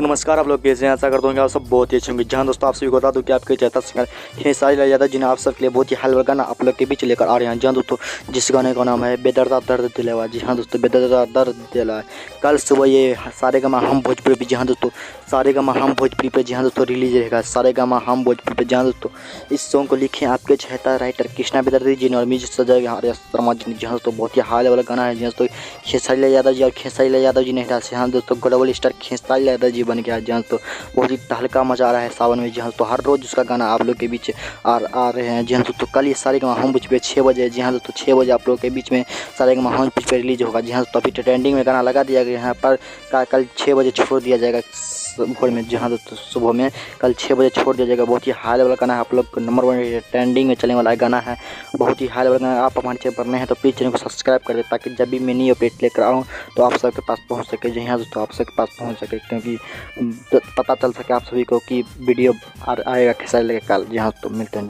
नमस्कार, आप लोग कैसे हैं। आशा करता हूँ कि आप सब बहुत ही अच्छे होंगे। जहाँ दोस्तों आप सभी को बता दूँ कि आपके चैता सिंगर खेसारी लाल यादव जिन्हें आप सब के लिए बहुत ही हाल गाना आप लोग के बीच लेकर आ रहे हैं। जहाँ दोस्तों जिस गाने का नाम है बेदर्दा दर्द दिलवा। जी हाँ दोस्तों, बेदर्दा दर्द दिलवा कल सुबह ये सारेगामा हम भोजपुरी पे, जी हाँ दोस्तों, सारेगामा हम भोजपुरी पे, जी हाँ दोस्तों रिलीज रहेगा सारेगामा हम भोजपुरी पे। जहाँ दोस्तों इस सॉन्ग को लिखे आपके चहेता राइटर कृष्णा बेदर्दी जी ने और म्यूजिक सजाएगा आर्या शर्मा जी ने। जी हाँ दोस्तों, बहुत ही हाल वाला गाना है। जी हाँ दोस्तों, खेसारी लाल यादव जी और खेसारी लाल यादव जी ने हाँ दोस्तों ग्लोबल स्टार खेसारी लाल यादव जी बन गया। जहाँ तो बहुत ही तहलका मचा रहा है सावन में। जी हाँ दोस्तों, हर रोज़ उसका गाना आप लोग के बीच आ रहे हैं। जी हाँ दोस्तों, कल ये सारेगामा हम भोज पे 6 बजे, जी हाँ दोस्तों 6 बजे आप लोग के बीच में सारेगामा हम भोज पे रिलीज होगा। जी हाँ दोस्तों, अभी ट्रेंडिंग में गाना लगा दिया गया है पर कल 6 बजे छोड़ दिया जाएगा भोर में। जी हाँ दोस्तों, सुबह में कल 6 बजे छोड़ दिया जाएगा। बहुत ही हाई लेवल गाना है, आप लोग नंबर 1 ट्रेंडिंग में चलने वाला गाना है। बहुत ही हाई लेवल गाना। आप हमारे चैनल पर नए हैं तो प्लीज़ चैनल को सब्सक्राइब कर दे ताकि जब भी मैं नई अपडेट लेकर आऊँ तो आप सबके पास पहुँच सके। जी हाँ दोस्तों, आप सबके पास पहुँच सके, क्योंकि पता चल सके आप सभी को कि वीडियो आएगा खेसारी लाल कल। जी हाँ, तो मिलते हैं।